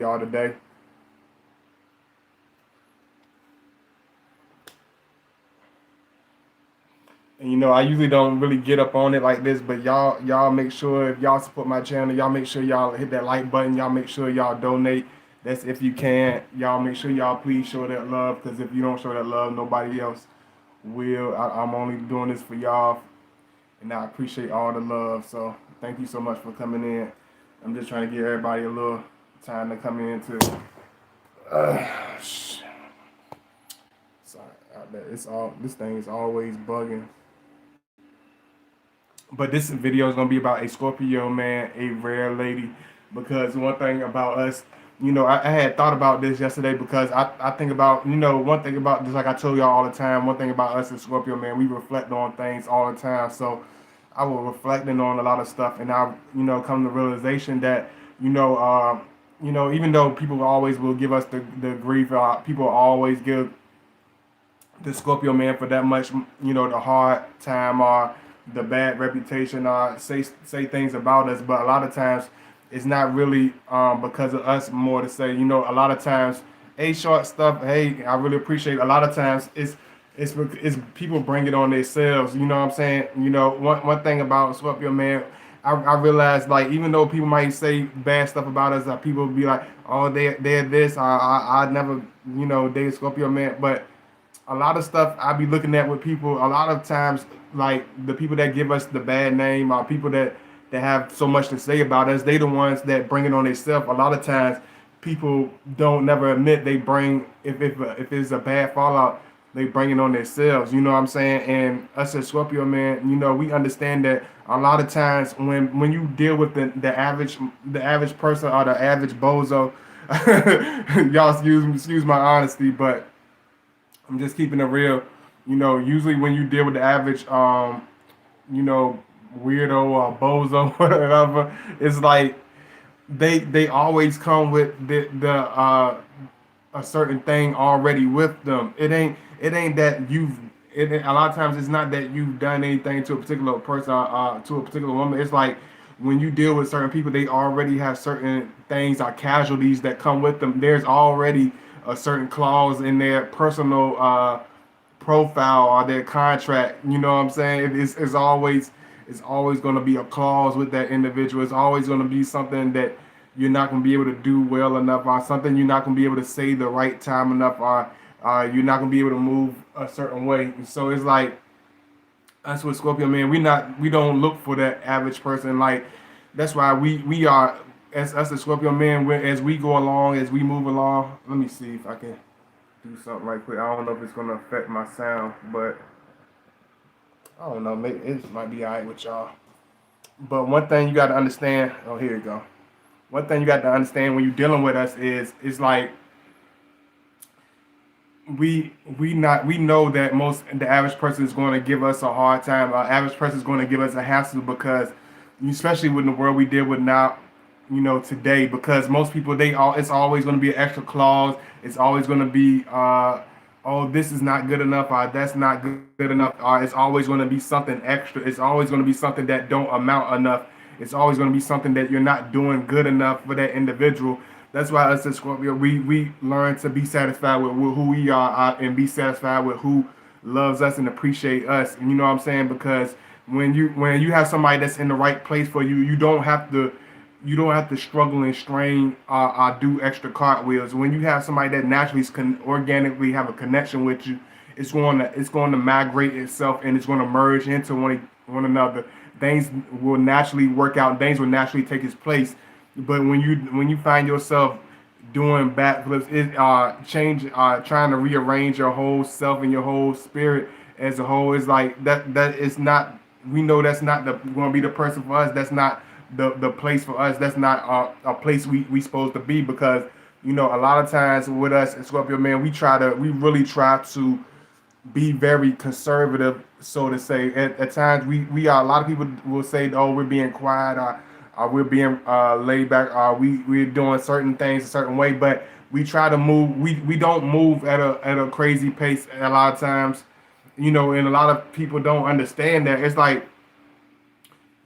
y'all today. And I usually don't really get up on it like this, but y'all make sure if y'all support my channel, y'all make sure y'all hit that like button. Y'all make sure y'all donate. That's if you can. Y'all make sure y'all please show that love, because if you don't show that love, nobody else will. I'm only doing this for y'all, and I appreciate all the love. So thank you so much for coming in. I'm just trying to give everybody a little time to come in to. Sorry, it's all. This thing is always bugging. But this video is gonna be about a Scorpio man, a rare lady, because one thing about us, I had thought about this yesterday because I think about, one thing about just like I tell y'all all the time, one thing about us as Scorpio man, we reflect on things all the time. So I was reflecting on a lot of stuff, and I, come to the realization that, even though people always will give us the grief, people always give the Scorpio man for that much, the hard time or the bad reputation or say things about us. But a lot of times it's not really because of us, more to say, a lot of times, hey, short stuff, hey, I really appreciate it. A lot of times it's people bring it on themselves. You know what I'm saying? One thing about Scorpio man, I realized, like, even though people might say bad stuff about us, people be like, oh, they're this, I never, they Scorpio man, but a lot of stuff I be looking at with people, a lot of times, like the people that give us the bad name, or people that have so much to say about us, they the ones that bring it on themselves. A lot of times people don't never admit they bring, if it's a bad fallout, they bring it on themselves. You know what I'm saying? And us as Scorpio man, we understand that a lot of times when you deal with the average person or the average bozo, y'all excuse my honesty, but I'm just keeping it real. Usually when you deal with the average, you know, weirdo or bozo, whatever, it's like they always come with a certain thing already with them. It ain't that a lot of times it's not that you've done anything to a particular person, to a particular woman. It's like when you deal with certain people, they already have certain things or casualties that come with them. There's already a certain clause in their personal profile or their contract. You know what I'm saying? It's always going to be a clause with that individual. It's always going to be something that you're not going to be able to do well enough, or something you're not going to be able to say the right time enough, or you're not going to be able to move a certain way. So it's like, that's what Scorpio man. We don't look for that average person. Like, that's why we are, as us as Scorpio man. As we go along, as we move along. Let me see if I can do something right quick. I don't know if it's gonna affect my sound, but I don't know. Maybe it might be alright with y'all. But one thing you got to understand. Oh, here you go. One thing you got to understand when you're dealing with us is, it's like we know that the average person is going to give us a hard time. Our average person is going to give us a hassle, because especially with the world we deal with now, today, because most people, it's always going to be an extra clause. It's always going to be oh, this is not good enough, or that's not good enough, or it's always going to be something extra. It's always going to be something that don't amount enough. It's always going to be something that you're not doing good enough for that individual. That's why us as Scorpio, we learn to be satisfied with who we are, and be satisfied with who loves us and appreciate us. You know what I'm saying? Because when you have somebody that's in the right place for you, you don't have to struggle and strain, do extra cartwheels. When you have somebody that naturally can organically have a connection with you, it's going to migrate itself, and it's going to merge into one another. Things will naturally work out. Things will naturally take its place. But when you find yourself doing backflips, trying to rearrange your whole self and your whole spirit as a whole, is like that is not. We know that's not going to be the person for us. That's not the place for us. That's not a place we supposed to be, because a lot of times with us in Scorpio man, we really try to be very conservative, so to say. At times we are, a lot of people will say, oh, we're being quiet, or we're being laid back, or we're doing certain things a certain way, but we try to move. We don't move at a crazy pace a lot of times, and a lot of people don't understand that. It's like,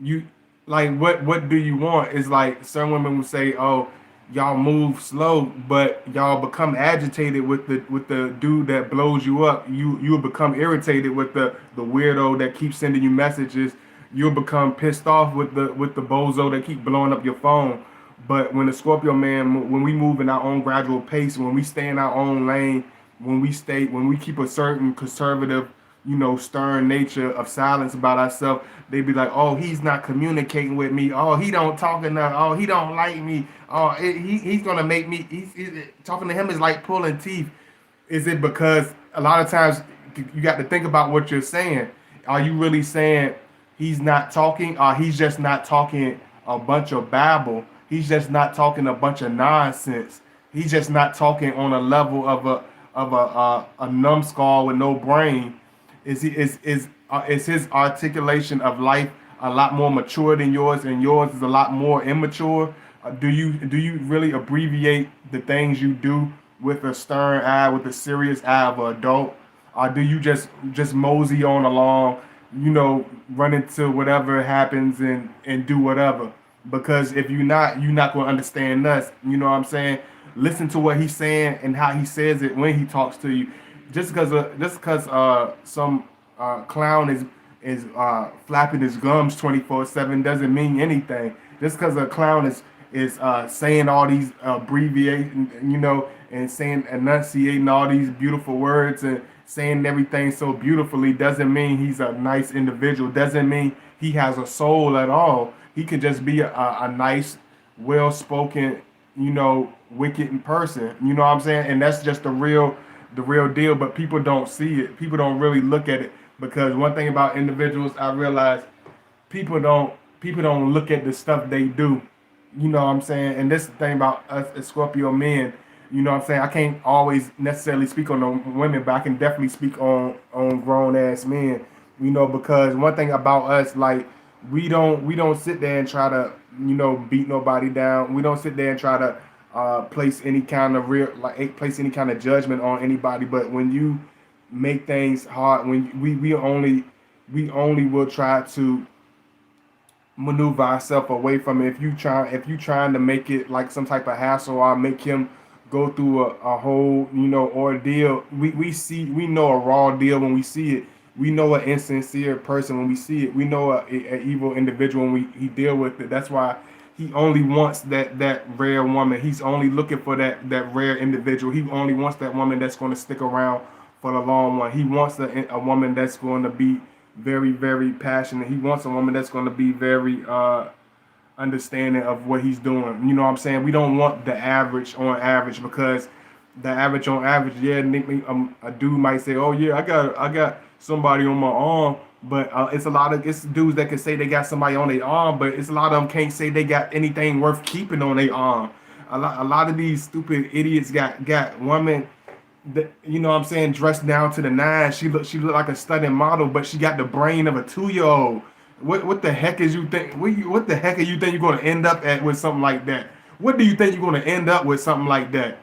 you, like, what do you want? It's like some women will say, oh, y'all move slow, but y'all become agitated with the dude that blows you up. You'll become irritated with the weirdo that keeps sending you messages. You'll become pissed off with the bozo that keep blowing up your phone. But when the Scorpio man, when we move in our own gradual pace, when we stay in our own lane, when we keep a certain conservative, stern nature of silence about ourselves, they be like, oh, he's not communicating with me. Oh, he don't talk enough. Oh, he don't like me. Oh, he's gonna make me. Talking to him is like pulling teeth. Is it because a lot of times you got to think about what you're saying? Are you really saying he's not talking, or he's just not talking a bunch of babble? He's just not talking a bunch of nonsense. He's just not talking on a level of a numbskull with no brain. Is his articulation of life a lot more mature than yours, and yours is a lot more immature? Do you really abbreviate the things you do with a stern eye, with a serious eye of an adult, or do you just mosey on along, run into whatever happens and do whatever? Because if you're not going to understand us. You know what I'm saying? Listen to what he's saying and how he says it when he talks to you. Just because some clown is flapping his gums 24/7 doesn't mean anything. Just because a clown is saying all these abbreviating, and saying enunciating all these beautiful words and saying everything so beautifully doesn't mean he's a nice individual. Doesn't mean he has a soul at all. He could just be a nice, well spoken, wicked person. You know what I'm saying? And that's just the real deal. But people don't see it. People don't really look at it, because one thing about individuals I realize, people don't look at the stuff they do. You know what I'm saying? And this is the thing about us as Scorpio men. You know what I'm saying? I can't always necessarily speak on the women, but I can definitely speak on grown ass men. Because one thing about us, like, we don't sit there and try to beat nobody down. We don't sit there and try to place any kind of place any kind of judgment on anybody. But when you make things hard, when we only will try to maneuver ourselves away from it. If you trying to make it like some type of hassle, or make him go through a whole ordeal, we know a raw deal when we see it. We know an insincere person when we see it. We know a evil individual when he deal with it. That's why he only wants that rare woman. He's only looking for that rare individual. He only wants that woman that's going to stick around for the long one. He wants a woman that's going to be very, very passionate. He wants a woman that's going to be very understanding of what he's doing. You know what I'm saying? We don't want the average on average, because the average on average, yeah, a dude might say, "Oh yeah, I got somebody on my arm," but it's dudes that can say they got somebody on their arm, but it's a lot of them can't say they got anything worth keeping on their arm. A lot of these stupid idiots got women that, what I'm saying, dressed down to the nine. She look like a stunning model, but she got the brain of a 2-year old. What the heck is you think? What the heck are you think you're going to end up at with something like that? What do you think you're going to end up with something like that?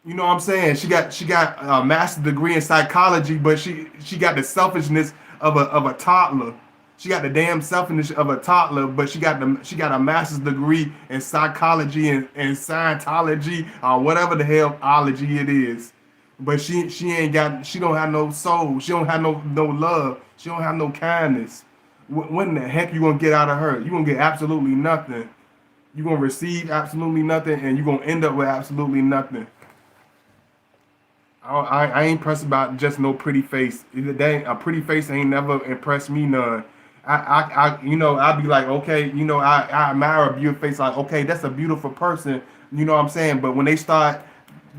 You know what I'm saying? She got a master's degree in psychology, but she got the selfishness of a toddler. She got the damn selfishness of a toddler, but she got a master's degree in psychology and Scientology, or whatever the hell ology it is. But she don't have no soul. She don't have no love. She don't have no kindness. What in the heck you gonna get out of her? You gonna get absolutely nothing. You gonna receive absolutely nothing, and you gonna end up with absolutely nothing. I ain't pressed about just no pretty face. A pretty face ain't never impressed me none. I'd be like, okay, I admire a beautiful face. Like, okay, that's a beautiful person. You know what I'm saying? But when they start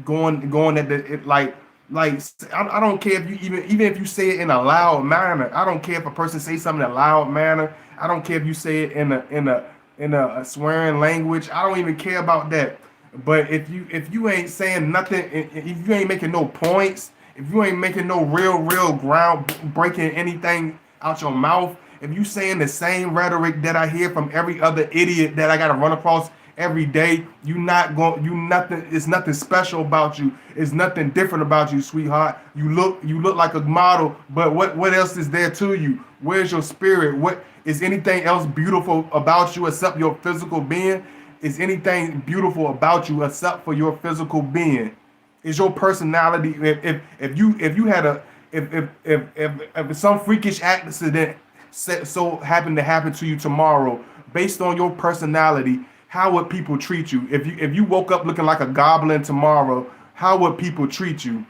going at like I don't care if you even if you say it in a loud manner. I don't care if a person says something in a loud manner. I don't care if you say it in a swearing language. I don't even care about that. But if you ain't saying nothing, if you ain't making no points, if you ain't making no real ground breaking anything out your mouth, if you saying the same rhetoric that I hear from every other idiot that I gotta run across every day, it's nothing special about you. It's nothing different about you, sweetheart. You look like a model, but what else is there to you? Where's your spirit? What is anything else beautiful about you except your physical being? is anything beautiful about you except for your physical being. Is your personality. If you had a if some freakish accident so happened to happen to you tomorrow, based on your personality, how would people treat you? If you woke up looking like a goblin tomorrow, how would people treat you?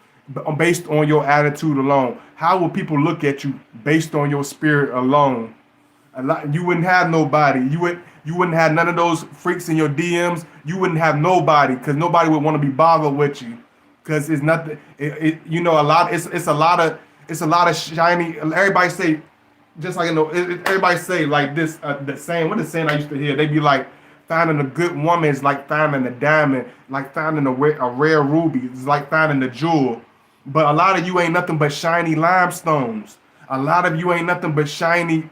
Based on your attitude alone, how would people look at you based on your spirit alone? You wouldn't have nobody. You wouldn't have none of those freaks in your DMs. You wouldn't have nobody because nobody would want to be bothered with you because it's nothing. A lot. It's a lot of shiny. Everybody say, just like everybody say like this. The saying. What the saying I used to hear? They be like, finding a good woman is like finding a diamond, like finding a rare ruby. It's like finding a jewel. But a lot of you ain't nothing but shiny limestones. A lot of you ain't nothing but shiny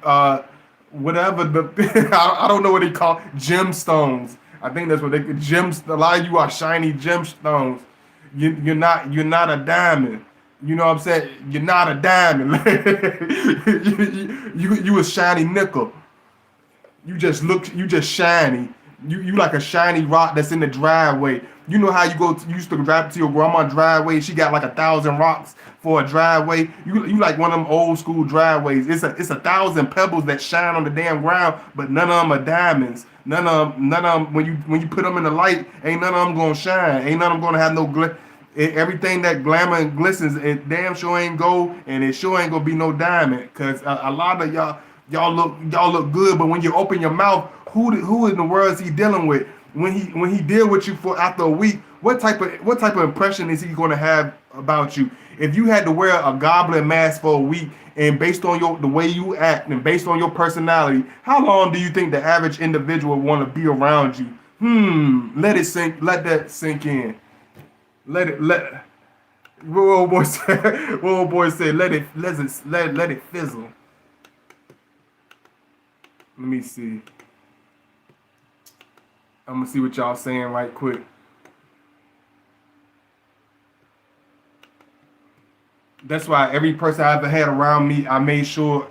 whatever I don't know what they call gemstones. I think that's what they gems. A lot of you are shiny gemstones. You're not a diamond. You know what I'm saying? You're not a diamond. you a shiny nickel. You just shiny. You like a shiny rock that's in the driveway. You know how you used to drive to your grandma's driveway. She got like 1,000 rocks for a driveway. You like one of them old school driveways. It's 1,000 pebbles that shine on the damn ground, but none of them are diamonds. None of them. When you put them in the light, ain't none of them gonna shine. Ain't none of them gonna have no everything that glamour and glistens, it damn sure ain't gold, and it sure ain't gonna be no diamond. Cause a lot of y'all look good, but when you open your mouth, who in the world is he dealing with? When he deal with you for after a week, what type of impression is he going to have about you? If you had to wear a goblin mask for a week, and based on the way you act and based on your personality, how long do you think the average individual want to be around you? Let that sink in. Let what old boy said. What old boy said. Let it fizzle. Let me see. I'm gonna see what y'all saying right quick. That's why every person I ever had around me, I made sure,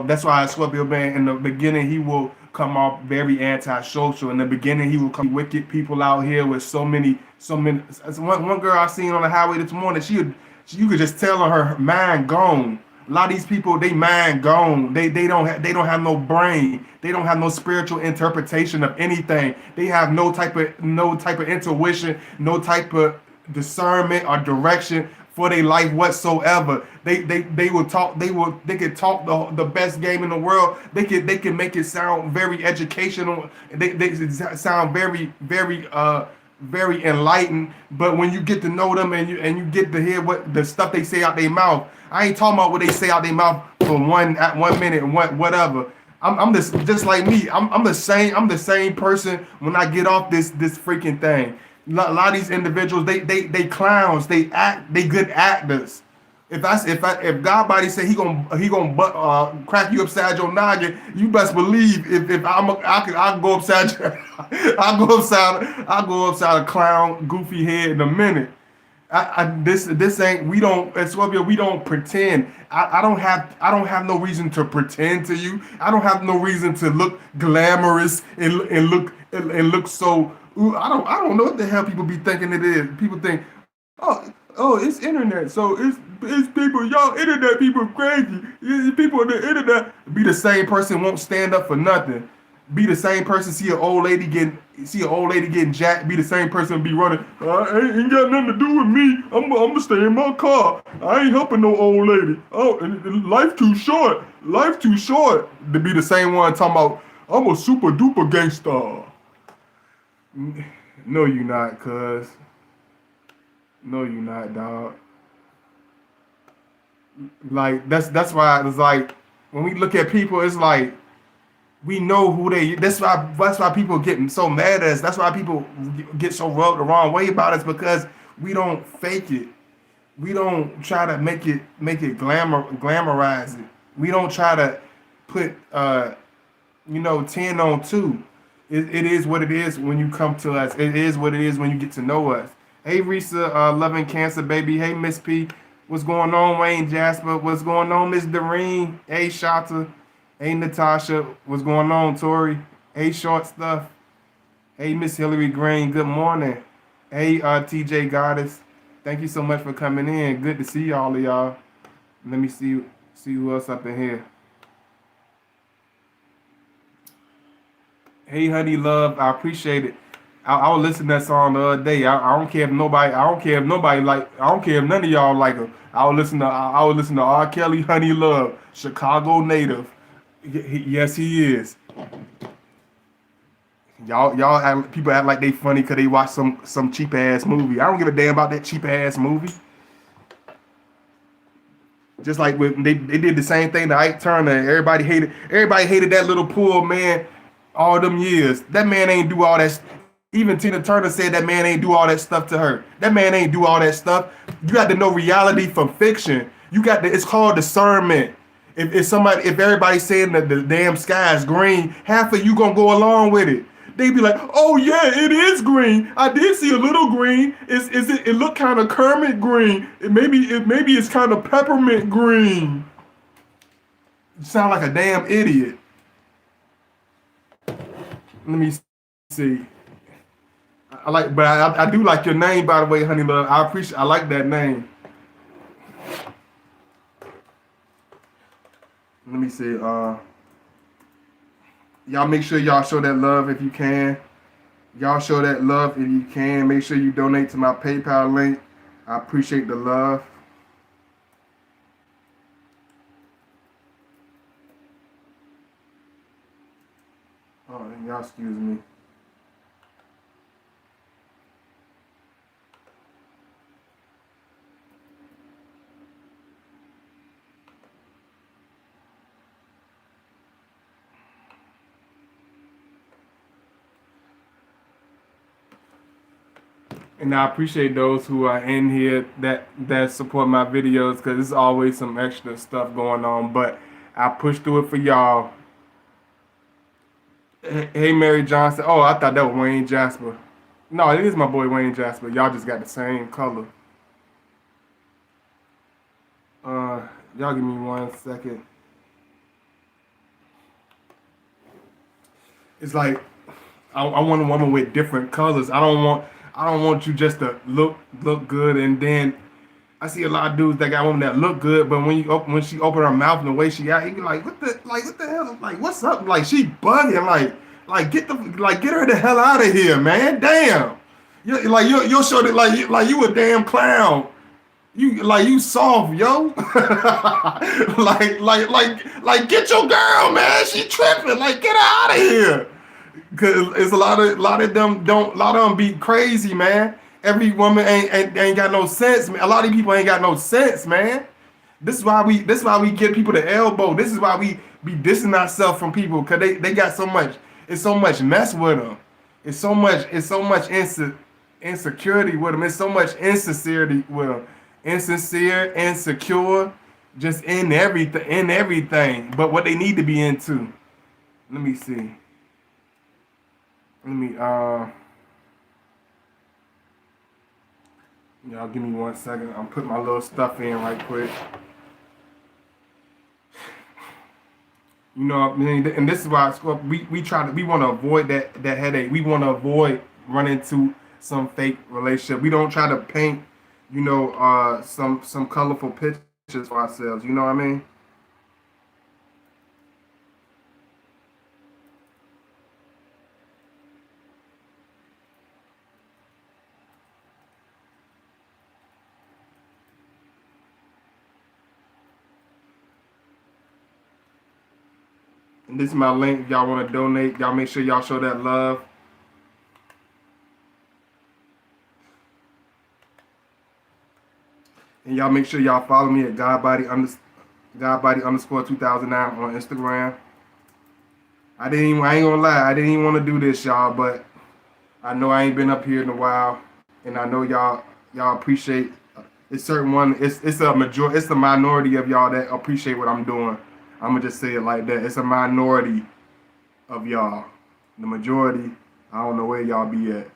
that's why Scorpio man in the beginning he will come off very antisocial. In the beginning he will come wicked people out here with so many. One girl I seen on the highway this morning, you could just tell on her mind gone. A lot of these people, they mind gone. They don't have no brain. They don't have no spiritual interpretation of anything. They have no type of intuition, no type of discernment or direction for their life whatsoever. They will talk. They could talk the best game in the world. They can make it sound very educational. They sound very enlightened. But when you get to know them and you get to hear what the stuff they say out their mouth, I ain't talking about what they say out their mouth for 1 minute and whatever. I'm just like me. I'm the same. I'm the same person when I get off this freaking thing. A lot of these individuals, they clowns. They good actors. If God body say he gonna crack you upside your noggin, you best believe if I can go upside I'll go upside a clown goofy head in a minute. This ain't we don't at Scorpio we don't pretend. I don't have no reason to pretend to you. I don't have no reason to look glamorous and look so. I don't know what the hell people be thinking it is. People think, it's internet, so it's people. Y'all internet people crazy. People on the internet be the same person won't stand up for nothing. Be the same person see an old lady getting jacked. Be the same person be running. Ain't got nothing to do with me. I'm gonna stay in my car. I ain't helping no old lady. Oh, and life too short. Life too short to be the same one talking about I'm a super duper gangster. No, you not, cuz. No, you not, dog. Like that's why it's like when we look at people, it's like we know who they. That's why people get so mad at us. That's why people get so rubbed the wrong way about us because we don't fake it. We don't try to make it glamorize it. We don't try to put 10 on 2. It is what it is when you come to us. It is what it is when you get to know us. Hey, Risa, loving cancer, baby. Hey, Miss P. What's going on, Wayne Jasper? What's going on, Miss Doreen? Hey, Shanta. Hey, Natasha. What's going on, Tori? Hey, Short Stuff. Hey, Miss Hillary Green, good morning. Hey, TJ Goddess, thank you so much for coming in. Good to see all of y'all. Let me see who else up in here. Hey, honey, love, I appreciate it. I was listening to that song the other day. I don't care if nobody. I don't care if nobody like. I don't care if none of y'all like her. I was listening to R. Kelly, Honey Love, Chicago native. Yes, he is. People act like they funny because they watch some cheap ass movie. I don't give a damn about that cheap ass movie. Just like when they did the same thing to Ike Turner. Everybody hated that little poor man all them years. That man ain't do all that. Even Tina Turner said that man ain't do all that stuff to her. That man ain't do all that stuff. You got to know reality from fiction. It's called discernment. If everybody's saying that the damn sky is green, half of you gonna go along with it. They be like, oh yeah, it is green. I did see a little green. It look kind of Kermit green. Maybe it's kind of peppermint green. You sound like a damn idiot. Let me see. I do like your name, by the way, honey love. I like that name. Let me see. Y'all make sure y'all show that love if you can. Y'all show that love if you can. Make sure you donate to my PayPal link. I appreciate the love. Oh, y'all excuse me. And I appreciate those who are in here that support my videos because there's always some extra stuff going on. But I push through it for y'all. Hey, Mary Johnson. Oh, I thought that was Wayne Jasper. No, it is my boy Wayne Jasper. Y'all just got the same color. Uh, y'all give me 1 second. It's like I want a woman with different colors. I don't want you just to look good and then I see a lot of dudes that got women that look good, but when she open her mouth and the way she act, you be like, what the hell? Like, what's up? Like, she bugging. Get her the hell out of here, man. Damn. You'll show that like you a damn clown. You soft, yo. Get your girl, man. She tripping. Like, get her out of here. Cause it's a lot of them be crazy, man. Every woman ain't got no sense, man. A lot of people ain't got no sense, man. This is why we get people the elbow. This is why we be dissing ourselves from people, cause they got so much. It's so much mess with them. It's so much insecurity with them. It's so much insincerity with them. Insincere, insecure, just in everything. But what they need to be into. Let me see. Let me y'all give me 1 second. I'm putting my little stuff in right quick. You know, and this is why we want to avoid that headache. We want to avoid running into some fake relationship. We don't try to paint, some colorful pictures for ourselves. You know what I mean? And this is my link. If y'all want to donate, y'all make sure y'all show that love. And y'all make sure y'all follow me at Godbody underscore 2009 on Instagram. I ain't gonna lie, I didn't even want to do this, y'all, but I know I ain't been up here in a while, and I know y'all appreciate. It's a minority of y'all that appreciate what I'm doing. I'm gonna just say it like that. It's a minority of y'all. The majority, I don't know where y'all be at.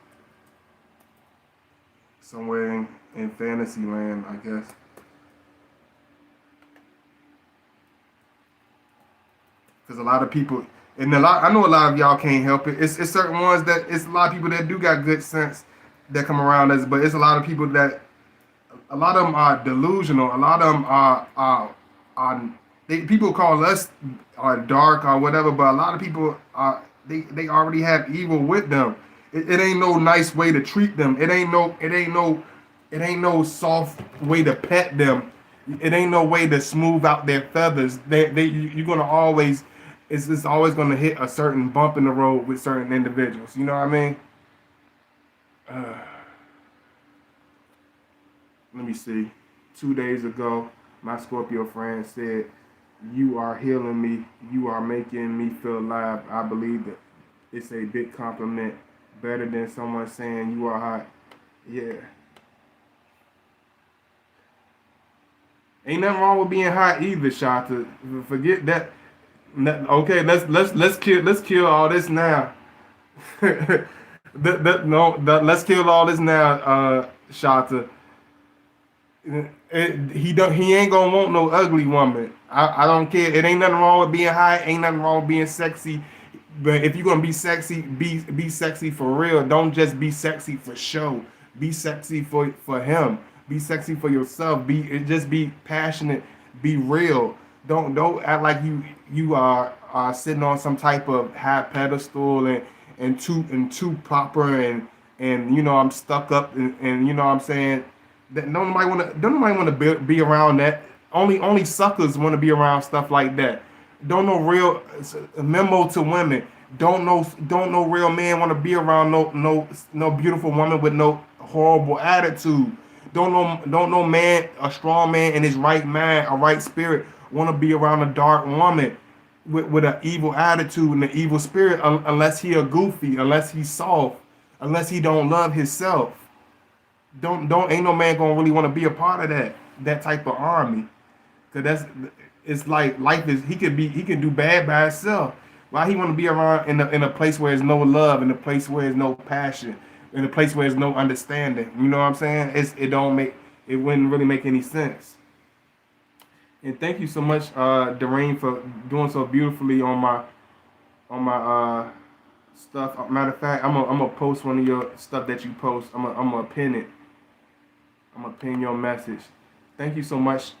Somewhere in fantasy land, I guess. Because a lot of people, And I know a lot of y'all can't help it. It's certain ones that it's a lot of people that do got good sense that come around us, but it's a lot of people that a lot of them are delusional. A lot of them are people call us dark or whatever, but a lot of people are they already have evil with them. It ain't no nice way to treat them. It ain't no soft way to pet them. It ain't no way to smooth out their feathers. You're gonna always it's always gonna hit a certain bump in the road with certain individuals. You know what I mean? Uh, Let me see. 2 days ago, my Scorpio friend said, "You are healing me. You are making me feel alive." I believe that it's a big compliment, better than someone saying you are hot. Yeah, ain't nothing wrong with being hot either, Shata. Forget that. Okay, let's kill all this now. Let's kill all this now, Shata. He ain't gonna want no ugly woman. I don't care. It ain't nothing wrong with being high. Ain't nothing wrong with being sexy. But if you're gonna be sexy, be sexy for real. Don't just be sexy for show. Be sexy for him. Be sexy for yourself. Just be passionate. Be real. Don't act like you are sitting on some type of high pedestal and too proper and I'm stuck up and you know what I'm saying that don't nobody want to be around that. Only suckers want to be around stuff like that. Don't no real memo to women. Don't no real man want to be around no beautiful woman with no horrible attitude. Don't no man, a strong man in his right mind, a right spirit, want to be around a dark woman with an evil attitude and an evil spirit unless he a goofy, unless he's soft, unless he don't love himself. Don't ain't no man gonna really want to be a part of that type of army. Cause it's like life is he can do bad by himself. Why he want to be around in a place where there's no love, in a place where there's no passion, in a place where there's no understanding. You know what I'm saying? It wouldn't really make any sense. And thank you so much, Doreen, for doing so beautifully on my stuff. Matter of fact, I'm gonna post one of your stuff that you post. I'm gonna pin it. I'm gonna pin your message. Thank you so much,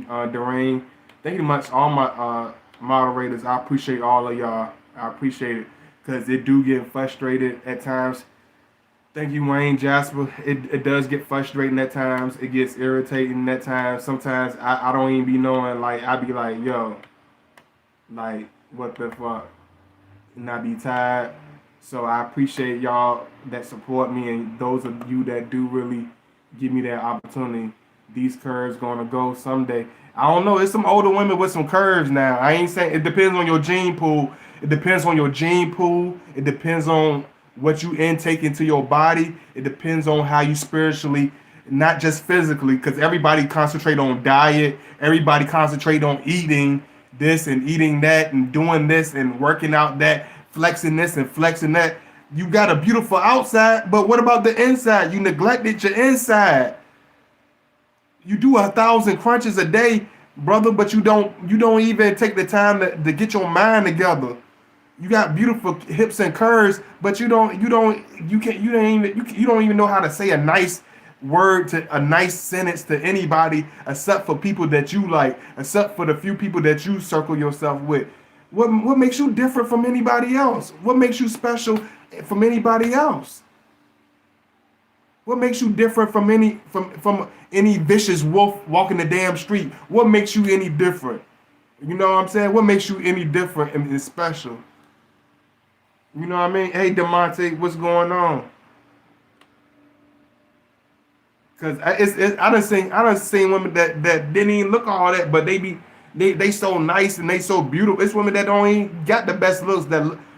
Doreen. Thank you so much, all my moderators. I appreciate all of y'all. I appreciate it because it do get frustrated at times. Thank you, Wayne Jasper. It does get frustrating at times. It gets irritating at times. Sometimes I don't even be knowing. Like I be like, yo, like what the fuck, and I be tired. So I appreciate y'all that support me and those of you that do really give me that opportunity. These curves gonna go someday. I don't know. It's some older women with some curves now. I ain't saying it depends on your gene pool. It depends on your gene pool. It depends on what you intake into your body. It depends on how you spiritually, not just physically, because everybody concentrate on diet. Everybody concentrate on eating this and eating that and doing this and working out that, flexing this and flexing that. You got a beautiful outside, but what about the inside? You neglected your inside. You do 1,000 crunches a day, brother, but you don't even take the time to get your mind together. You got beautiful hips and curves, but you don't even know how to say a nice word to a nice sentence to anybody except for people that you like, except for the few people that you circle yourself with. What makes you different from anybody else? What makes you special from anybody else? What makes you different from any vicious wolf walking the damn street? What makes you any different? You know what I'm saying? What makes you any different and special? You know what I mean? Hey, Demonte, what's going on? Cause I done seen women that didn't even look all that, but they so nice and they so beautiful. It's women that don't even got the best looks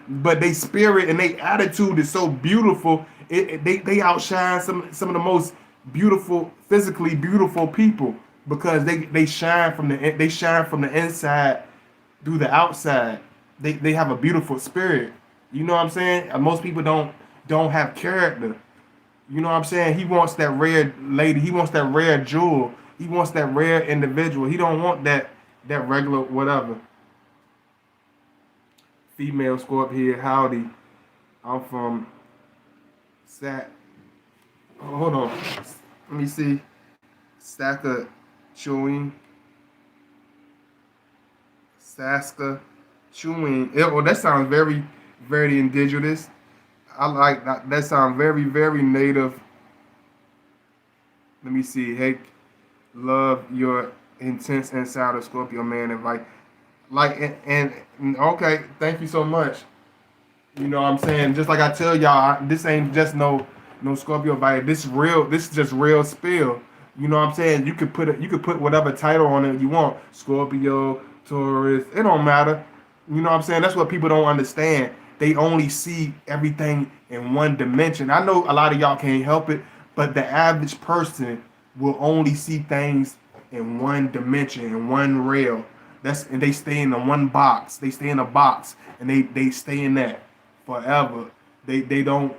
but they spirit and they attitude is so beautiful. They outshine some of the most beautiful, physically beautiful people because they shine from the inside through the outside. They have a beautiful spirit. You know what I'm saying? Most people don't have character. You know what I'm saying? He wants that rare lady. He wants that rare jewel. He wants that rare individual. He don't want that regular whatever. female Scorpio. Howdy. I'm from Sat. Oh, hold on. Let me see. Saska chewing. Saska chewing. Oh, that sounds very, very indigenous. I like that. That sounds very, very native. Let me see. Hey, love your intense inside of Scorpio, man. And and okay, thank you so much. You know what I'm saying? Just like I tell y'all, this ain't just no Scorpio vibe. This real. This is just real spill. You know what I'm saying? You could put whatever title on it you want. Scorpio, Taurus. It don't matter. You know what I'm saying? That's what people don't understand. They only see everything in one dimension. I know a lot of y'all can't help it, but the average person will only see things in one dimension, in one rail. And they stay in the one box. They stay in a box and they stay in that forever. They don't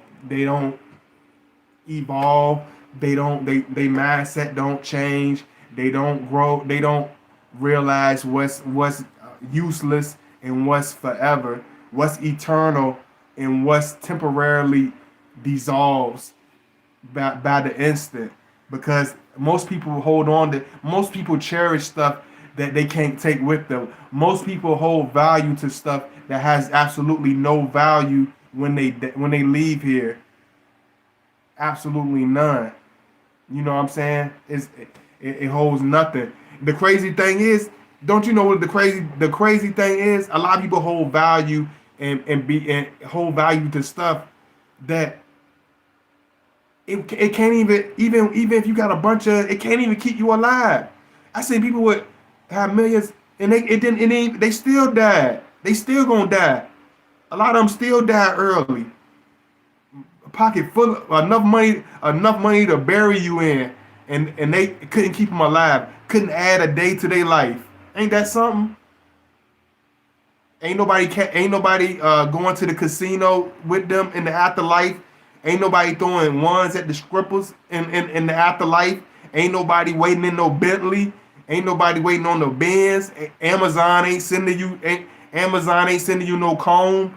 evolve. They mindset don't change. They don't grow. They don't realize what's useless and what's forever, what's eternal and what's temporarily dissolves by the instant. Because most people cherish stuff that they can't take with them. Most people hold value to stuff that has absolutely no value when they leave here. Absolutely none. You know what I'm saying? It holds nothing. The crazy thing is, don't you know what the crazy thing is? A lot of people hold value and hold value to stuff that it can't even if you got a bunch of, it can't even keep you alive. I seen people with have millions and they still died. They still gonna die. A lot of them still die early. A pocket full of enough money to bury you in, and they couldn't keep them alive. Couldn't add a day to their life. Ain't that something? Ain't nobody going to the casino with them in the afterlife. Ain't nobody throwing ones at the strippers in the afterlife. Ain't nobody waiting in no Bentley. Ain't nobody waiting on no Benz. Amazon ain't sending you no comb.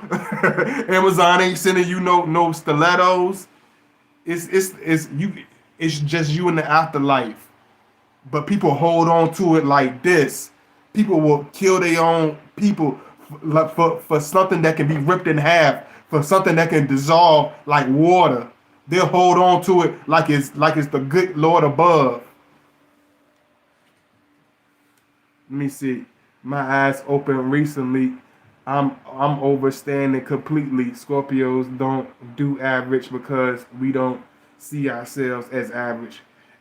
Amazon ain't sending you no stilettos. It's just you in the afterlife. But people hold on to it like this. People will kill their own people for something that can be ripped in half, for something that can dissolve like water. They'll hold on to it like it's the good Lord above. Let me see. My eyes open recently. I'm overstanding completely. Scorpios don't do average because we don't see ourselves as average.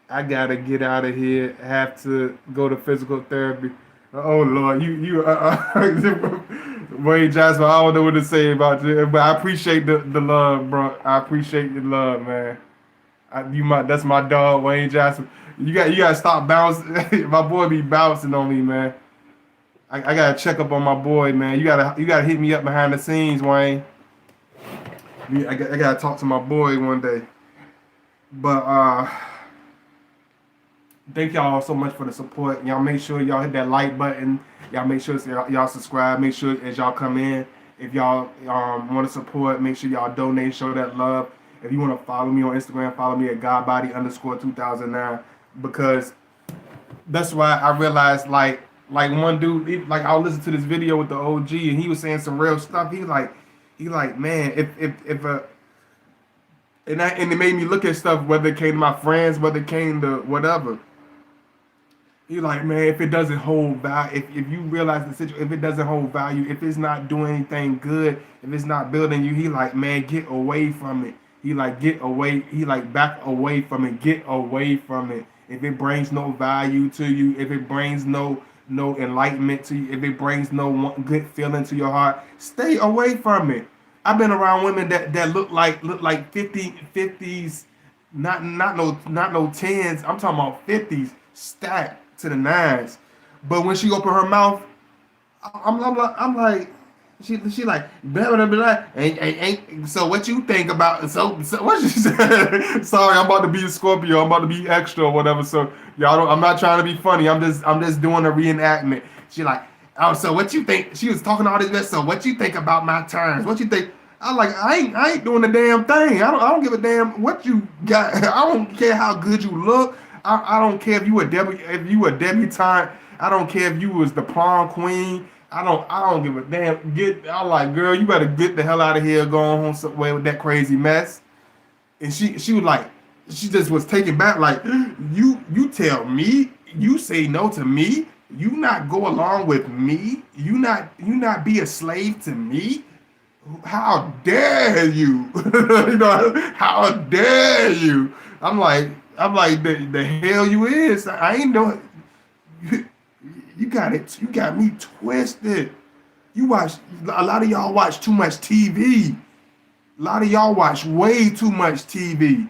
I gotta get out of here. Have to go to physical therapy. Oh Lord, Wayne Jasper. I don't know what to say about you, but I appreciate the love, bro. I appreciate the love, man. That's my dog, Wayne Jasper. You gotta stop bouncing. My boy be bouncing on me, man. I gotta check up on my boy, man. You gotta hit me up behind the scenes, Wayne. I gotta talk to my boy one day. But thank y'all so much for the support. Y'all make sure y'all hit that like button. Y'all make sure y'all subscribe. Make sure as y'all come in, if y'all want to support, make sure y'all donate, show that love. If you want to follow me on Instagram, follow me at godbody_2009, because that's why I realized like one dude, like I'll listen to this video with the OG and he was saying some real stuff. He like man, if and it made me look at stuff, whether it came to my friends, whether it came to whatever. He like, man, if it doesn't hold value, if you realize the situation, if it doesn't hold value, if it's not doing anything good, if it's not building you, he like, man, get away from it. He like, get away. He like, back away from it. Get away from it. If it brings no value to you, if it brings no enlightenment to you, if it brings no good feeling to your heart, stay away from it. I've been around women that look like 50s, not no tens. I'm talking about 50s stacked to the nines. But when she open her mouth, I'm like, she like blah blah blah. Ain't so what you think about so what she said? Sorry, I'm about to be a Scorpio. I'm about to be extra or whatever. So y'all don't. I'm not trying to be funny. I'm just doing a reenactment. She like, Oh, so what you think? She was talking all this mess. So what you think about my terms? What you think? I'm like, I ain't doing the damn thing. I don't give a damn what you got. I don't care how good you look. I don't care if you a debutante. I don't care if you was the prom queen. I don't give a damn. I'm like, girl, you better get the hell out of here, going home somewhere with that crazy mess. And she was like, she just was taken back, like, you tell me, you say no to me, you not go along with me, you not be a slave to me. How dare you? You know, how dare you? I'm like the hell you is. I ain't know you, you got it. You got me twisted. You watch a lot of y'all watch too much TV. A lot of y'all watch way too much TV.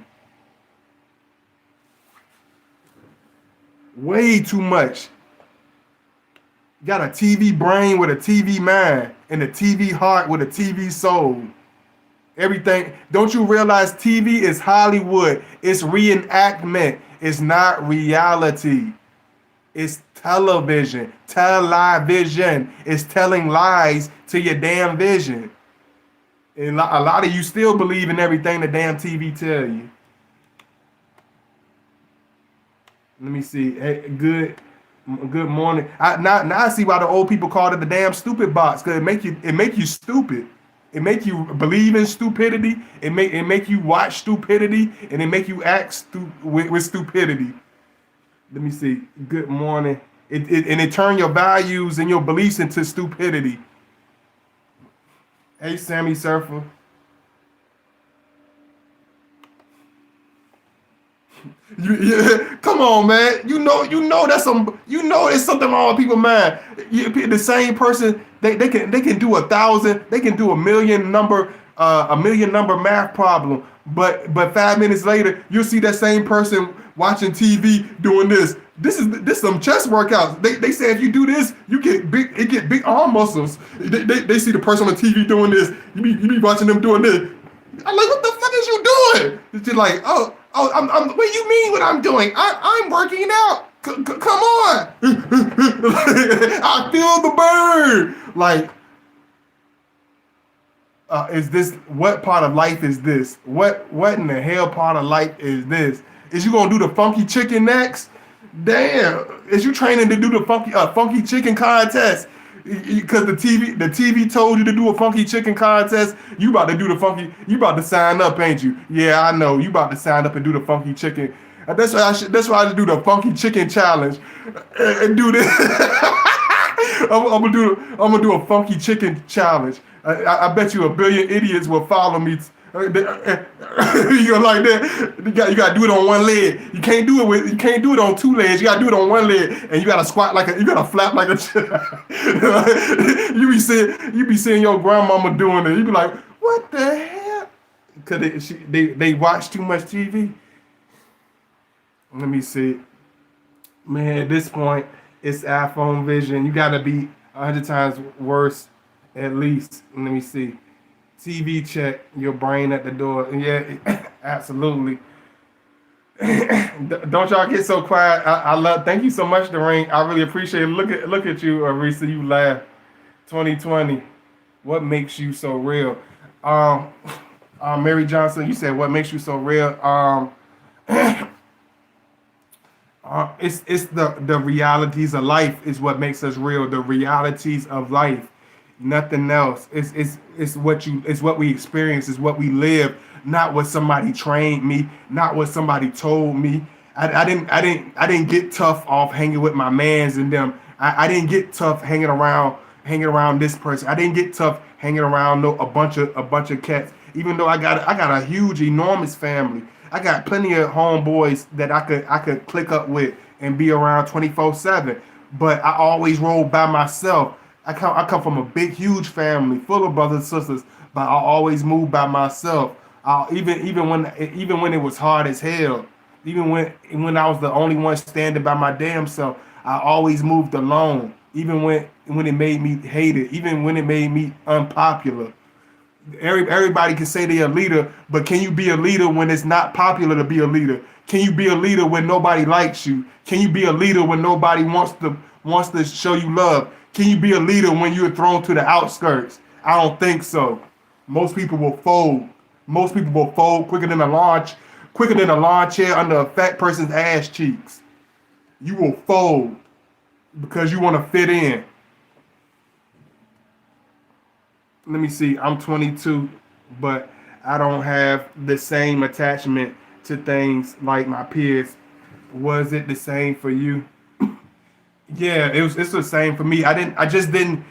Way too much. Got a TV brain with a TV mind and a TV heart with a TV soul. Everything. Don't you realize TV is Hollywood? It's reenactment. It's not reality. It's television. Television. It's telling lies to your damn vision. And a lot of you still believe in everything the damn TV tell you. Let me see. Hey, good morning. Now I see why the old people called it the damn stupid box, because it make you stupid. It make you believe in stupidity. It make you watch stupidity, and it make you act with stupidity. Let me see. Good morning. It turn your values and your beliefs into stupidity. Hey, Sammy Surfer. Come on, man. That's it's something wrong with people, man. The same person, they can do 1,000, they can do a million number math problem, but 5 minutes later, you'll see that same person watching TV doing this. This some chest workouts. They say if you do this, you get big arm muscles. They see the person on the TV doing this. You be watching them doing this. I'm like, what the fuck is you doing? It's just like, oh, I'm what do you mean what I'm doing? I'm working out. Come on. I feel the burn. Like, is this, what part of life is this? What in the hell part of life is this? Is you gonna do the funky chicken next? Damn, is you training to do the funky chicken contest? Because the TV told you to do a funky chicken contest. You about to do the funky. You about to sign up, ain't you? Yeah, I know. You about to sign up and do the funky chicken. That's why I do the funky chicken challenge and do this. I'm gonna do a funky chicken challenge. I bet you 1 billion idiots will follow me. You go like that. You got to do it on one leg. You can't do it on 2 legs. You got to do it on 1 leg, and you got to squat you got to flap like a. You be seeing your grandmama doing it. You be like, what the hell? Because they watch too much TV. Let me see. Man, at this point, it's iPhone vision. You got to be 100 times worse, at least. Let me see. TV check, your brain at the door. Yeah, absolutely. Don't y'all get so quiet. Thank you so much, Doreen. I really appreciate it. Look at you, Arisa. You laugh. 2020. What makes you so real? Mary Johnson, you said what makes you so real? It's the realities of life is what makes us real. The realities of life. Nothing else. It's what we experience, it's what we live, not what somebody trained me, not what somebody told me. I didn't get tough off hanging with my mans and them. I didn't get tough hanging around this person. I didn't get tough hanging around a bunch of cats. Even though I got a huge, enormous family. I got plenty of homeboys that I could click up with and be around 24/7. But I always roll by myself. I come from a big, huge family full of brothers and sisters, but I always move by myself. Even when it was hard as hell, even when I was the only one standing by my damn self, I always moved alone. Even when it made me hated, even when it made me unpopular. Everybody can say they're a leader, but can you be a leader when it's not popular to be a leader? Can you be a leader when nobody likes you? Can you be a leader when nobody wants to show you love? Can you be a leader when you're thrown to the outskirts? I don't think so. Most people will fold. Most people will fold quicker than a lawn chair under a fat person's ass cheeks. You will fold because you want to fit in. Let me see. I'm 22, but I don't have the same attachment to things like my peers. Was it the same for you? Yeah, it's the same for me. I just didn't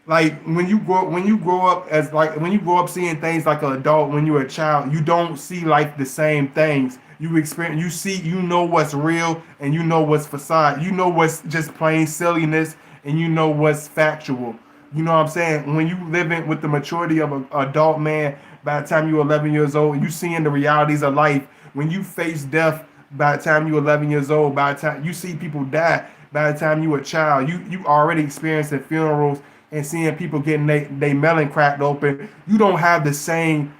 like when you grow up as like when you grow up seeing things like an adult when you're a child, you don't see like the same things. You experience you know what's real and you know what's facade. You know what's just plain silliness and you know what's factual. You know what I'm saying? When you living with the maturity of an adult man, by the time you're 11 years old, you seeing the realities of life. When you face death, by the time you're 11 years old, by the time you see people die, by the time you a child, you already experiencing funerals and seeing people getting they melon cracked open. You don't have the same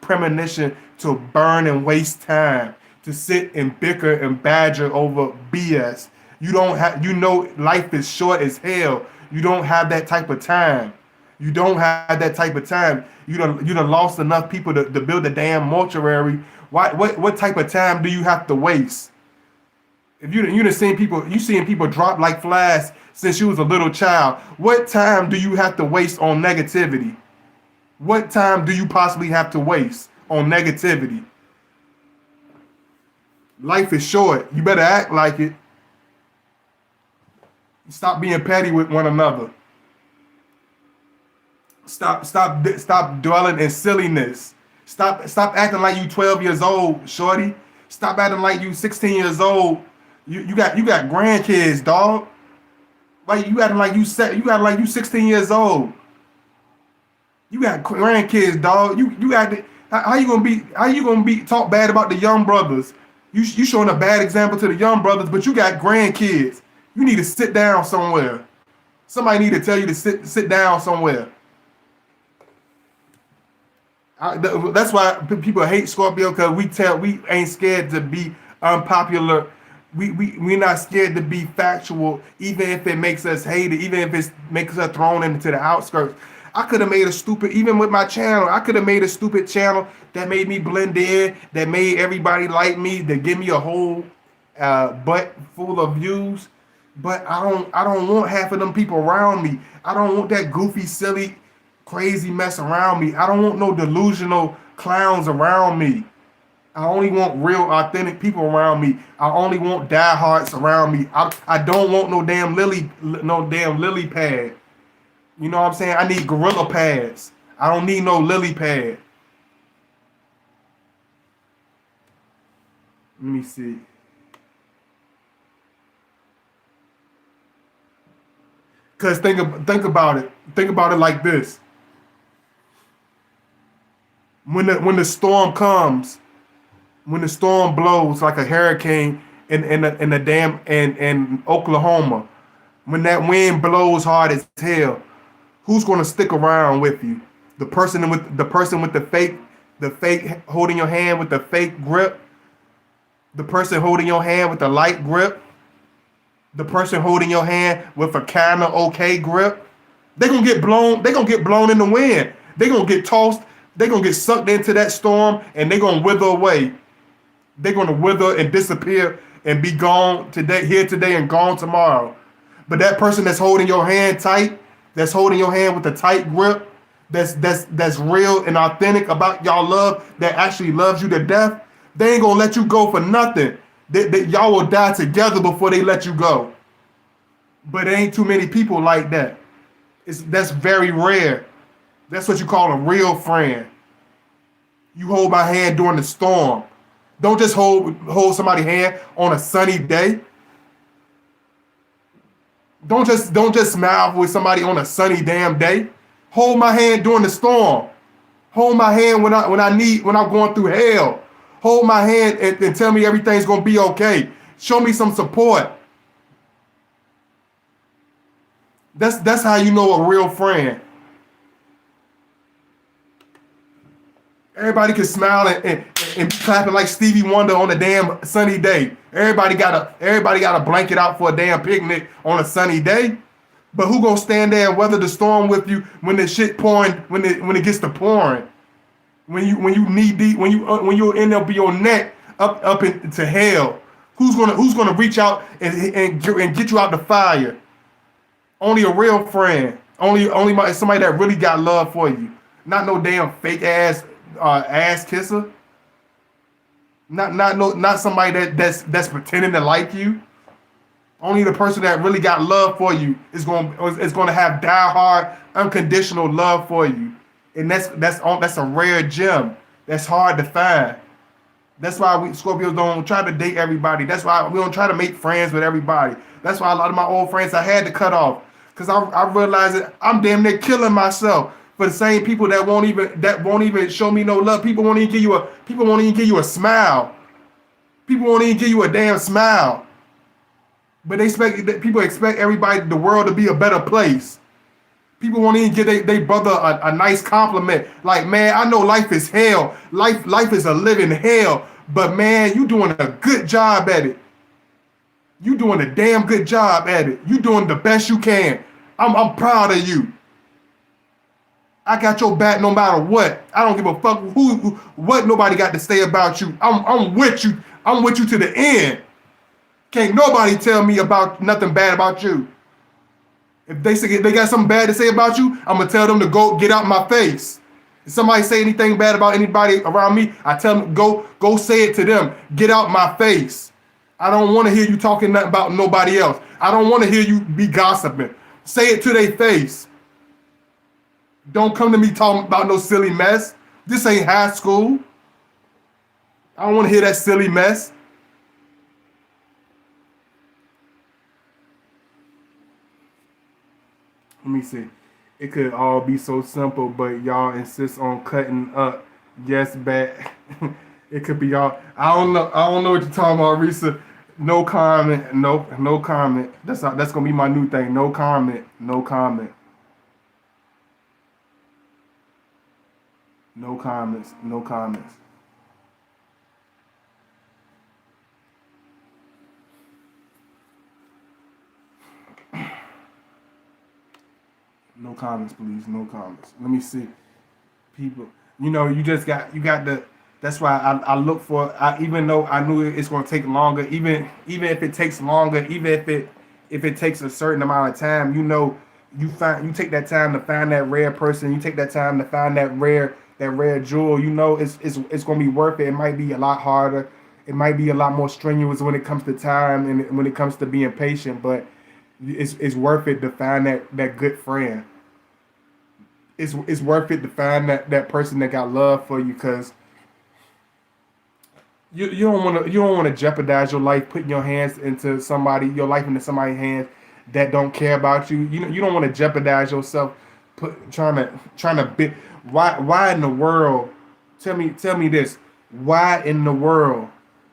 premonition to burn and waste time, to sit and bicker and badger over BS. You don't have life is short as hell. You don't have that type of time. You don't have that type of time. You done lost enough people to build a damn mortuary. What type of time do you have to waste? If you done seen people drop like flies since you was a little child. What time do you have to waste on negativity? What time do you possibly have to waste on negativity? Life is short. You better act like it. Stop being petty with one another. Stop dwelling in silliness. Stop acting like you 12 years old, shorty. Stop acting like you 16 years old. You got grandkids, dog. Like you acting like you 16 years old. You got grandkids, dog. You got to, how you gonna be talk bad about the young brothers? You showing a bad example to the young brothers, but you got grandkids. You need to sit down somewhere. Somebody need to tell you to sit down somewhere. That's why people hate Scorpio, because we ain't scared to be unpopular. We're not scared to be factual, even if it makes us hate it, even if it makes us thrown into the outskirts. I could have made a stupid, even with my channel, I could have made a stupid channel that made me blend in, that made everybody like me, that give me a whole butt full of views. But I don't want half of them people around me. I don't want that goofy, silly, crazy mess around me. I don't want no delusional clowns around me. I only want real, authentic people around me. I only want diehards around me. I don't want no damn lily pad. You know what I'm saying? I need gorilla pads. I don't need no lily pad. Let me see. Cause think about it. Think about it like this. When the storm comes, when the storm blows like a hurricane in Oklahoma, when that wind blows hard as hell, who's gonna stick around with you? The person with the fake holding your hand with the fake grip, the person holding your hand with the light grip, the person holding your hand with a kind of okay grip. They're gonna get blown in the wind. They're gonna get tossed, they're gonna get sucked into that storm, and they're gonna wither away. They're gonna wither and disappear and be gone today and gone tomorrow. But that person that's holding your hand tight, that's holding your hand with a tight grip, that's real and authentic about y'all love, that actually loves you to death, they ain't gonna let you go for nothing. Y'all will die together before they let you go. But there ain't too many people like that. That's very rare. That's what you call a real friend. You hold my hand during the storm. Don't just hold somebody's hand on a sunny day. Don't just smile with somebody on a sunny damn day. Hold my hand during the storm. Hold my hand when I'm going through hell. Hold my hand and tell me everything's gonna be okay. Show me some support. That's how you know a real friend. Everybody can smile and be clapping like Stevie Wonder on a damn sunny day. Everybody got a blanket out for a damn picnic on a sunny day. But who gonna stand there and weather the storm with you when the shit pouring, when it gets to pouring, when you knee deep, when you end up your neck up into hell? Who's gonna reach out and get you out the fire? Only a real friend. Somebody that really got love for you. Not no damn fake ass kisser. Not somebody that's pretending to like you. Only the person that really got love for you is going to have diehard, unconditional love for you, and that's a rare gem. That's hard to find. That's why we Scorpios don't try to date everybody. That's why we don't try to make friends with everybody. That's why a lot of my old friends I had to cut off because I realized that I'm damn near killing myself for the same people that won't even show me no love. People won't even give you a smile. People won't even give you a damn smile. But people expect everybody, the world to be a better place. People won't even give they brother a nice compliment. Like, man, I know life is hell. Life is a living hell. But man, you doing a good job at it. You doing a damn good job at it. You doing the best you can. I'm proud of you. I got your back no matter what. I don't give a fuck what nobody got to say about you. I'm with you. I'm with you to the end. Can't nobody tell me about nothing bad about you. If they got something bad to say about you, I'm gonna tell them to go get out my face. If somebody say anything bad about anybody around me, I tell them go say it to them. Get out my face. I don't want to hear you talking nothing about nobody else. I don't want to hear you be gossiping. Say it to their face. Don't come to me talking about no silly mess. This ain't high school. I don't want to hear that silly mess. Let me see. It could all be so simple, but y'all insist on cutting up. Yes, bad. It could be all. I don't know. I don't know what you're talking about, Risa. No comment. No comment. That's gonna be my new thing. No comment. No comment. No comments. No comments. No comments, please. No comments. Let me see. People, you got the. That's why I look for. Even though I knew it's going to take longer, even if it takes longer, even if it takes a certain amount of time, you take that time to find that rare person. You take that time to find that rare jewel. It's going to be worth it. It might be a lot harder. It might be a lot more strenuous when it comes to time and when it comes to being patient, but it's worth it to find that good friend. It's worth it to find that person that got love for you because you don't want to jeopardize your life putting your life into somebody's hands that don't care about you. You don't want to jeopardize yourself trying to be. Why in the world? Tell me this. Why in the world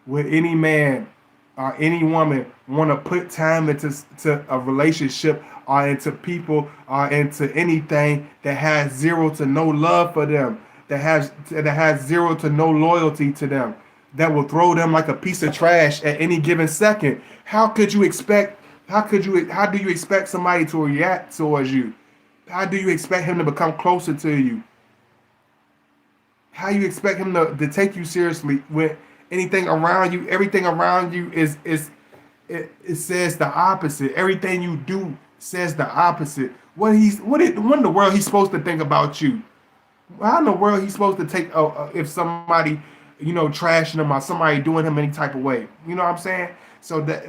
would any man or any woman want to put time into a relationship or into people or into anything that has zero to no love for them, that has zero to no loyalty to them, that will throw them like a piece of trash at any given second? How do you expect somebody to react towards you? How do you expect him to become closer to you? How you expect him to take you seriously when everything around you it says the opposite. Everything you do says the opposite. What in the world he's supposed to think about you? How in the world he's supposed to take if somebody trashing him or somebody doing him any type of way? You know what I'm saying?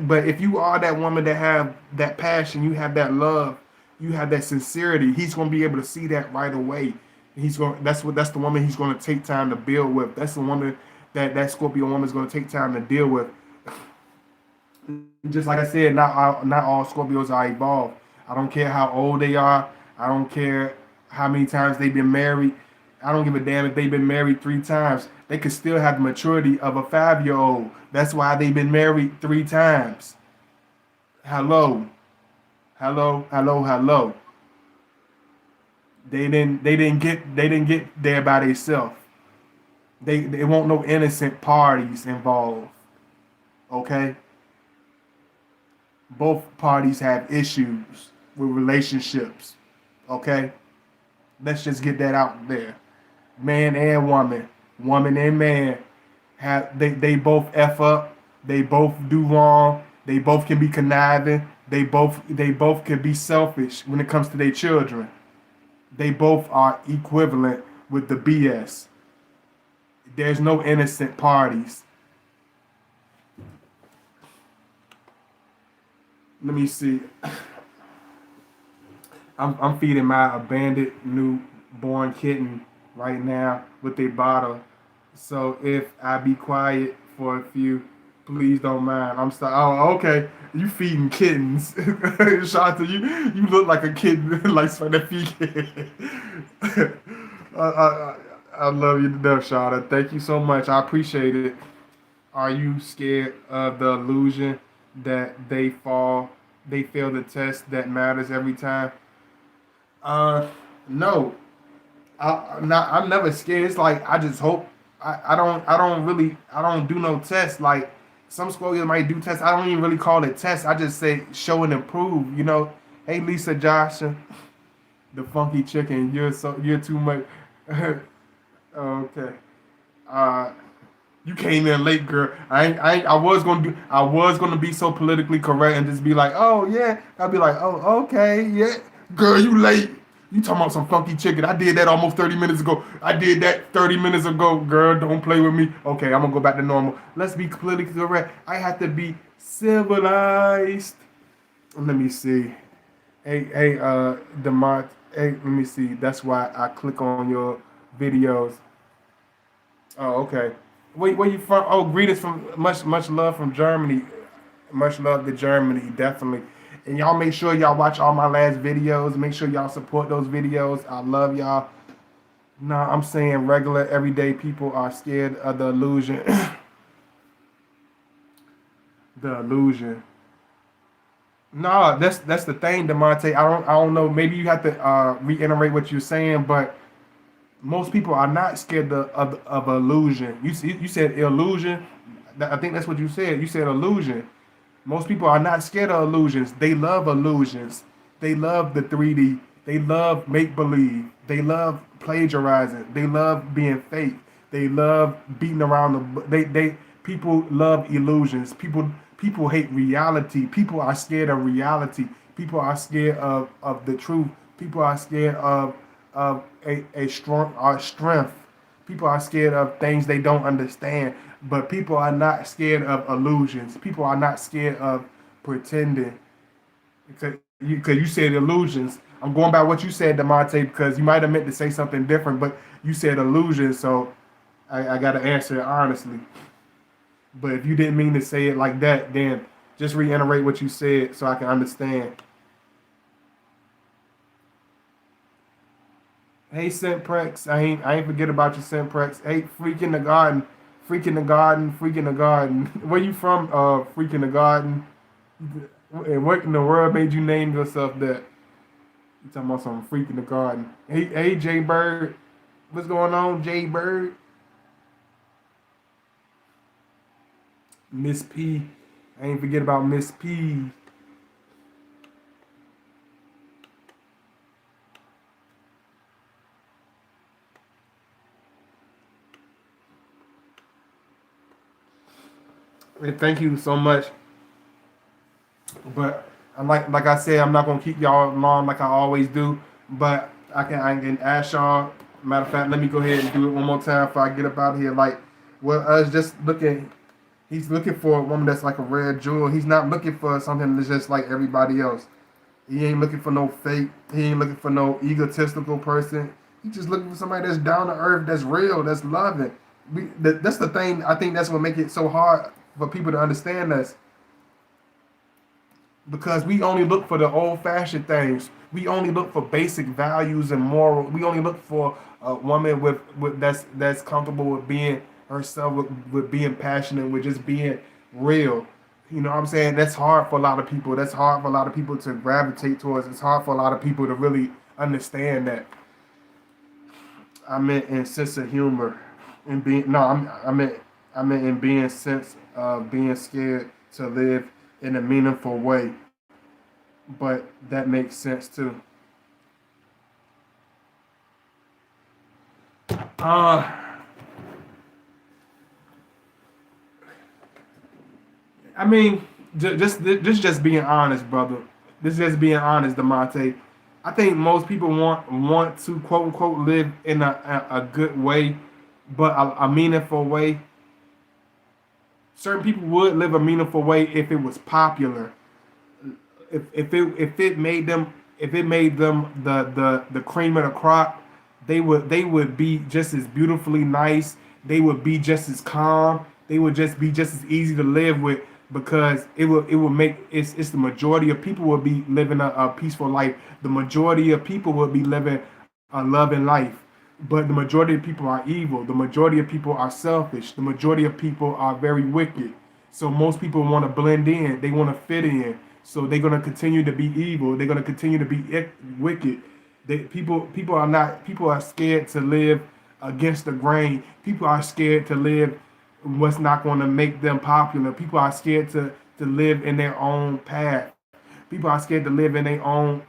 But if you are that woman that have that passion, you have that love, you have that sincerity, he's gonna be able to see that right away. That's the woman he's gonna take time to build with. That's the woman that Scorpio woman is gonna take time to deal with. Just like I said, not all Scorpios are evolved. I don't care how old they are. I don't care how many times they've been married. I don't give a damn if they've been married 3 times. They could still have the maturity of a 5-year-old. That's why they've been married 3 times. Hello, hello, hello, hello. They didn't get there by themselves. They won't no innocent parties involved. Okay? Both parties have issues. with relationships. Okay? Let's just get that out there. Man and woman and man they both F up, they both do wrong, they both can be conniving, they both can be selfish when it comes to their children. They both are equivalent with the BS. There's no innocent parties. Let me see. I'm feeding my abandoned newborn kitten right now with a bottle. So if I be quiet for a few, please don't mind. I'm sorry. Oh, okay. You feeding kittens. Shout out to you. You look like a kid, like something that feed kids. I, I, I love you to death, Shada. Thank you so much. I appreciate it. Are you scared of the illusion that they fail the test that matters every time? Uh, no. I'm never scared. It's like I just hope I don't do no tests. Like some Scorpios might do tests. I don't even really call it tests. I just say show and improve. Hey Lisa Joshua, the funky chicken. You're too much. Okay. Uh, you came in late, girl. I was gonna be so politically correct and just be like, oh yeah. I'd be like, oh okay, yeah. Girl, you late. You talking about some funky chicken. I did that almost 30 minutes ago. I did that 30 minutes ago. Girl, don't play with me. Okay, I'm gonna go back to normal. Let's be politically correct. I have to be civilized. Let me see. Demont. Hey, let me see. That's why I click on your videos. Oh, okay. Where you from? Oh, greetings from much love from Germany. Much love to Germany, definitely. And y'all make sure y'all watch all my last videos. Make sure y'all support those videos. I love y'all. Nah, I'm saying regular, everyday people are scared of the illusion. The illusion. Nah, that's the thing, Demonte. I don't know. Maybe you have to reiterate what you're saying, but most people are not scared of illusion. You said illusion. I think that's what you said. You said illusion. Most people are not scared of illusions. They love illusions. They love the 3D. They love make believe. They love plagiarizing. They love being fake. They love beating around they people love illusions. People hate reality. People are scared of reality. People are scared of the truth. People are scared of a strong strength. People are scared of things they don't understand, but people are not scared of illusions. People are not scared of pretending. Because you said illusions. I'm going by what you said, Demonte, because you might have meant to say something different, but you said illusions, so I got to answer it honestly. But if you didn't mean to say it like that, then just reiterate what you said so I can understand. Hey Simprex, I ain't forget about you Simprex. Hey, freak in the garden, freak in the garden, freak in the garden. Where you from? Freak in the garden. And what in the world made you name yourself that? You talking about some freak in the garden? Hey Jay Bird, what's going on, Jay Bird? Miss P, I ain't forget about Miss P. And thank you so much. But I'm like I said, I'm not gonna keep y'all long like I always do. But I can ask y'all. Matter of fact, let me go ahead and do it one more time before I get up out of here. Like, well, us just looking. He's looking for a woman that's like a rare jewel. He's not looking for something that's just like everybody else. He ain't looking for no fake. He ain't looking for no egotistical person. He's just looking for somebody that's down to earth, that's real, that's loving. That's the thing. I think that's what make it so hard for people to understand us, because we only look for the old-fashioned things. We only look for basic values and moral. We only look for a woman with that's comfortable with being herself, with being passionate, with just being real. You know what I'm saying? That's hard for a lot of people. That's hard for a lot of people to gravitate towards. It's hard for a lot of people to really understand that. I meant in sense of humor, and being no, I meant in being sense of being scared to live in a meaningful way. but that makes sense too. Uh, I mean, just being honest, brother. This just being honest, Demonte. I think most people want to quote unquote live in a good way, but a meaningful way. Certain people would live a meaningful way if it was popular. If it made them, the cream of the crop, they would be just as beautifully nice. They would be just as calm. They would just be just as easy to live with, because it will make it's the majority of people will be living a peaceful life. The majority of people will be living a loving life. But the majority of people are evil. The majority of people are selfish. The majority of people are very wicked. So most people want to blend in. They want to fit in. So they're gonna continue to be evil. They're gonna continue to be wicked. People are not. People are scared to live against the grain. People are scared to live what's not going to make them popular. People are scared to live in their own path. People are scared to live in their own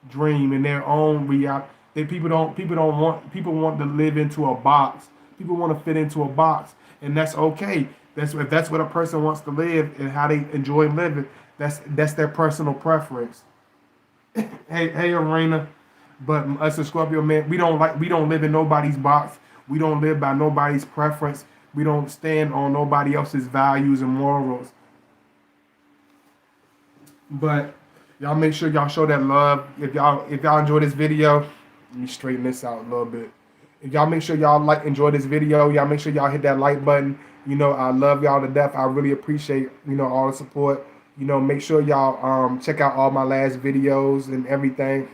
dream, in their own reality. People want to live into a box. People want to fit into a box, and that's okay. If that's what a person wants to live and how they enjoy living. That's their personal preference. Hey, Arena. But us as Scorpio man, we don't live in nobody's box. We don't live by nobody's preference. We don't stand on nobody else's values and morals. But y'all make sure y'all show that love. If y'all enjoy this video, let me straighten this out a little bit. If y'all make sure y'all enjoy this video, y'all make sure y'all hit that like button. I love y'all to death. I really appreciate all the support. Make sure y'all check out all my last videos and everything,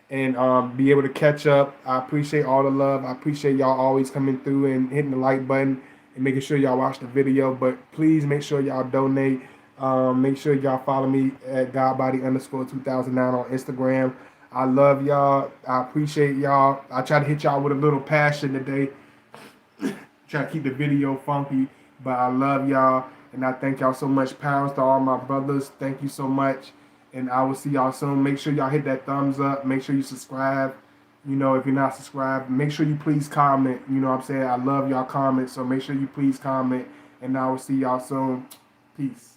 and be able to catch up. I appreciate all the love. I appreciate y'all always coming through and hitting the like button and making sure y'all watch the video. But please make sure y'all donate. Make sure y'all follow me at godbody_2009 on Instagram. I love y'all. I appreciate y'all. I try to hit y'all with a little passion today. Try to keep the video funky, but I love y'all, and I thank y'all so much. Pounds to all my brothers. Thank you so much, and I will see y'all soon. Make sure y'all hit that thumbs up. Make sure you subscribe. If you're not subscribed, make sure you please comment. What I'm saying? I love y'all comments, so make sure you please comment, and I will see y'all soon. Peace.